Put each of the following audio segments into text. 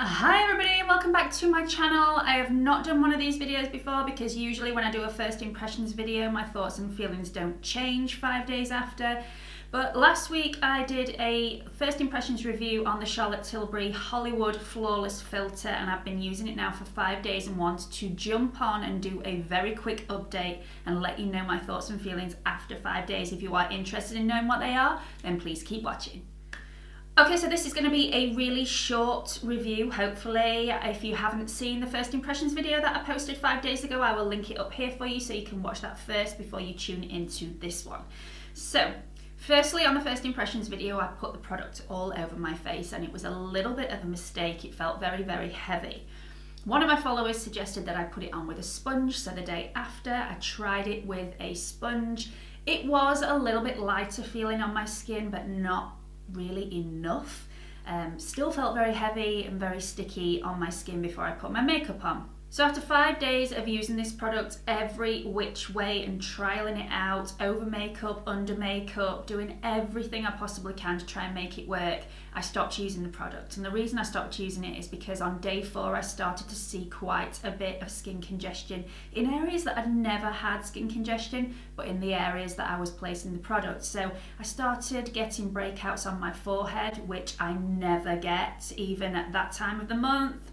Hi everybody, welcome back to my channel. I have not done one of these videos before because usually when I do a first impressions video my thoughts and feelings don't change 5 days after. But last week I did a first impressions review on the Charlotte Tilbury Hollywood Flawless Filter and I've been using it now for 5 days and wanted to jump on and do a very quick update and let you know my thoughts and feelings after 5 days. If you are interested in knowing what they are, then please keep watching. Okay, so this is going to be a really short review, hopefully. If you haven't seen the first impressions video that I posted 5 days ago, I will link it up here for you so you can watch that first before you tune into this one. So, firstly, on the first impressions video, I put the product all over my face and it was a little bit of a mistake. It felt very, very heavy. One of my followers suggested that I put it on with a sponge, so the day after I tried it with a sponge. It was a little bit lighter feeling on my skin, but not really enough. Still felt very heavy and very sticky on my skin before I put my makeup on. So after 5 days of using this product every which way and trialing it out, over makeup, under makeup, doing everything I possibly can to try and make it work, I stopped using the product. And the reason I stopped using it is because on day 4 I started to see quite a bit of skin congestion in areas that I'd never had skin congestion, but in the areas that I was placing the product. So I started getting breakouts on my forehead, which I never get, even at that time of the month.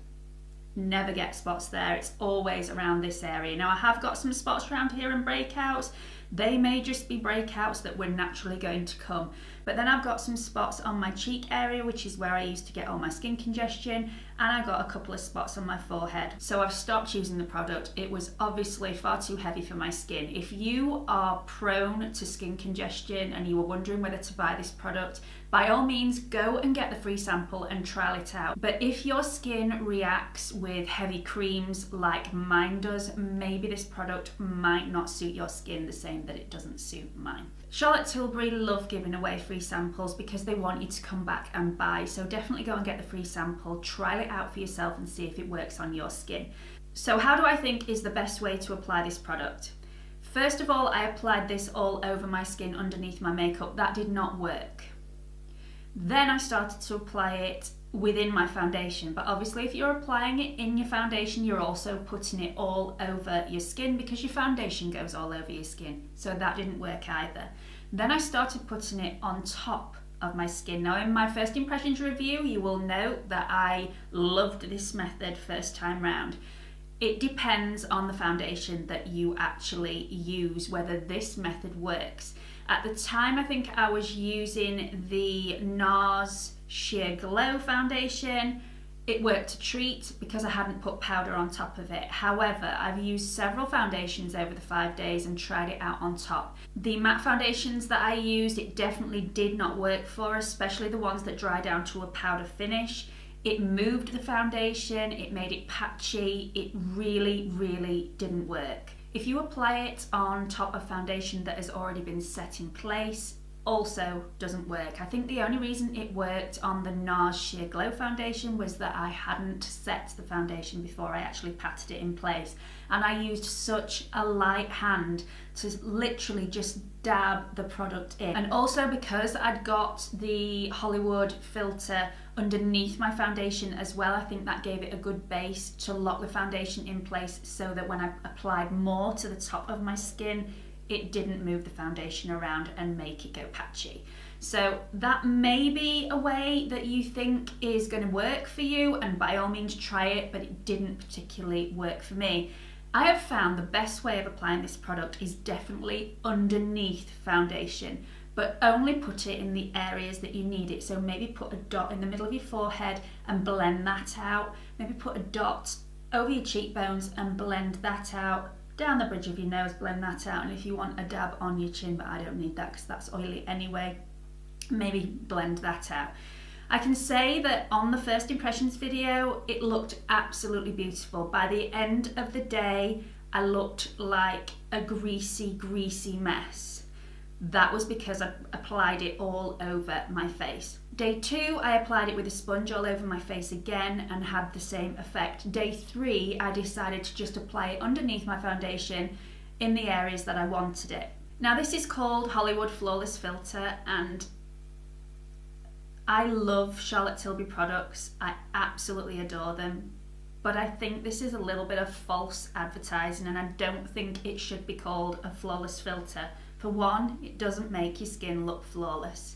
Never get spots there. It's always around this area. Now I have got some spots around here and breakouts. They may just be breakouts that were naturally going to come. But then I've got some spots on my cheek area, which is where I used to get all my skin congestion, and I got a couple of spots on my forehead. So I've stopped using the product. It was obviously far too heavy for my skin. If you are prone to skin congestion and you were wondering whether to buy this product, by all means go and get the free sample and trial it out. But if your skin reacts with heavy creams like mine does, maybe this product might not suit your skin the same that it doesn't suit mine. Charlotte Tilbury love giving away free samples because they want you to come back and buy. So definitely go and get the free sample, trial it out for yourself and see if it works on your skin. So how do I think is the best way to apply this product? First of all, I applied this all over my skin underneath my makeup. That did not work. Then I started to apply it within my foundation, but obviously if you're applying it in your foundation, you're also putting it all over your skin because your foundation goes all over your skin, so that didn't work either. Then I started putting it on top of my skin. Now in my first impressions review, you will note that I loved this method first time round. It depends on the foundation that you actually use, whether this method works. At the time, I think I was using the NARS Sheer Glow foundation. It worked a treat because I hadn't put powder on top of it. However, I've used several foundations over the 5 days and tried it out on top. The matte foundations that I used, it definitely did not work for, especially the ones that dry down to a powder finish. It moved the foundation, it made it patchy, it really, really didn't work. If you apply it on top of foundation that has already been set in place, also doesn't work. I think the only reason it worked on the NARS Sheer Glow foundation was that I hadn't set the foundation before I actually patted it in place. And I used such a light hand to literally just dab the product in. And also because I'd got the Hollywood filter underneath my foundation as well, I think that gave it a good base to lock the foundation in place so that when I applied more to the top of my skin, it didn't move the foundation around and make it go patchy. So that may be a way that you think is going to work for you, and by all means try it, but it didn't particularly work for me. I have found the best way of applying this product is definitely underneath foundation, but only put it in the areas that you need it. So maybe put a dot in the middle of your forehead and blend that out. Maybe put a dot over your cheekbones and blend that out. Down the bridge of your nose, blend that out. And if you want a dab on your chin, but I don't need that because that's oily anyway, maybe blend that out. I can say that on the first impressions video, it looked absolutely beautiful. By the end of the day, I looked like a greasy, greasy mess. That was because I applied it all over my face. Day 2, I applied it with a sponge all over my face again and had the same effect. Day 3, I decided to just apply it underneath my foundation in the areas that I wanted it. Now this is called Hollywood Flawless Filter, and I love Charlotte Tilbury products. I absolutely adore them. But I think this is a little bit of false advertising, and I don't think it should be called a flawless filter. For one, it doesn't make your skin look flawless.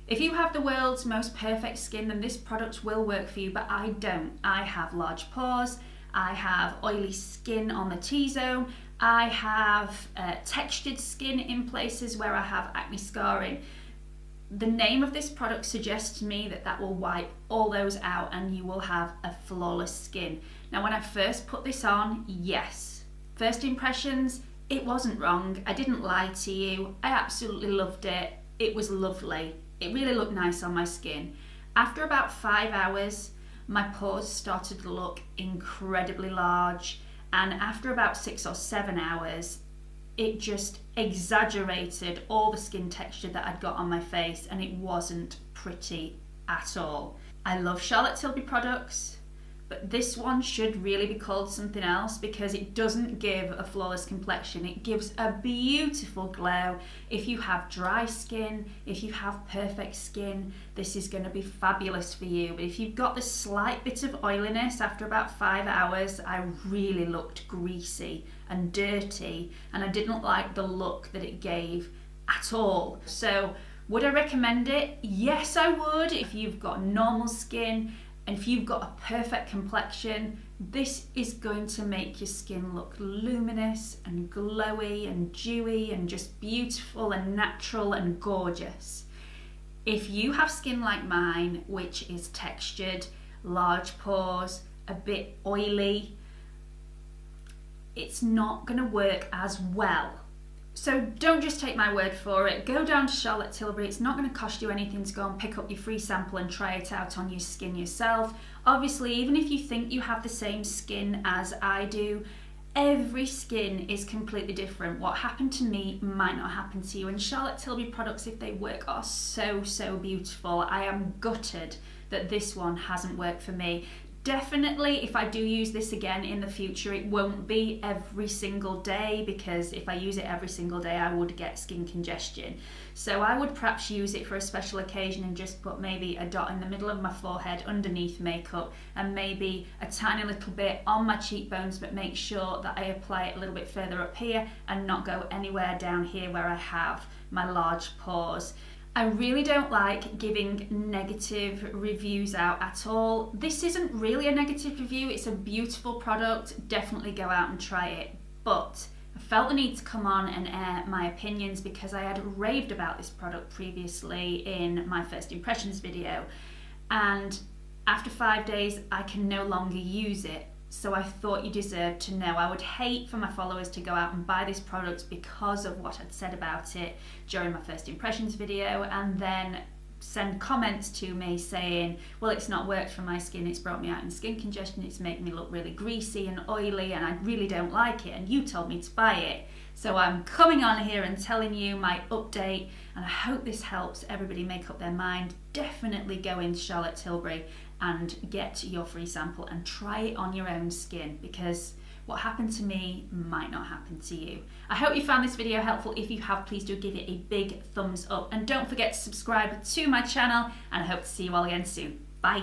If you have the world's most perfect skin, then this product will work for you, but I don't. I have large pores, I have oily skin on the T-zone, I have textured skin in places where I have acne scarring. The name of this product suggests to me that that will wipe all those out and you will have a flawless skin. Now, when I first put this on, yes, first impressions, it wasn't wrong. I didn't lie to you. I absolutely loved it. It was lovely. It really looked nice on my skin. After about 5 hours, my pores started to look incredibly large. And after about 6 or 7 hours, it just exaggerated all the skin texture that I'd got on my face, and it wasn't pretty at all. I love Charlotte Tilbury products, but this one should really be called something else because it doesn't give a flawless complexion. It gives a beautiful glow. If you have dry skin, if you have perfect skin, this is going to be fabulous for you. But if you've got the slight bit of oiliness after about 5 hours, I really looked greasy and dirty, and I didn't like the look that it gave at all. So would I recommend it? Yes, I would. If you've got normal skin, and if you've got a perfect complexion, this is going to make your skin look luminous and glowy and dewy and just beautiful and natural and gorgeous. If you have skin like mine, which is textured, large pores, a bit oily, it's not going to work as well. So don't just take my word for it. Go down to Charlotte Tilbury. It's not going to cost you anything to go and pick up your free sample and try it out on your skin yourself. Obviously, even if you think you have the same skin as I do, every skin is completely different. What happened to me might not happen to you. And Charlotte Tilbury products, if they work, are so, so beautiful. I am gutted that this one hasn't worked for me. Definitely, if I do use this again in the future, it won't be every single day, because if I use it every single day, I would get skin congestion. So I would perhaps use it for a special occasion and just put maybe a dot in the middle of my forehead underneath makeup, and maybe a tiny little bit on my cheekbones, but make sure that I apply it a little bit further up here and not go anywhere down here where I have my large pores. I really don't like giving negative reviews out at all. This isn't really a negative review, it's a beautiful product. Definitely go out and try it. But I felt the need to come on and air my opinions because I had raved about this product previously in my first impressions video. And after 5 days, I can no longer use it. So I thought you deserved to know. I would hate for my followers to go out and buy this product because of what I'd said about it during my first impressions video, and then send comments to me saying, well, it's not worked for my skin, it's brought me out in skin congestion, it's making me look really greasy and oily, and I really don't like it, and you told me to buy it. So I'm coming on here and telling you my update, and I hope this helps everybody make up their mind. Definitely go into Charlotte Tilbury and get your free sample and try it on your own skin, because what happened to me might not happen to you. I hope you found this video helpful. If you have, please do give it a big thumbs up, and don't forget to subscribe to my channel, and I hope to see you all again soon. Bye.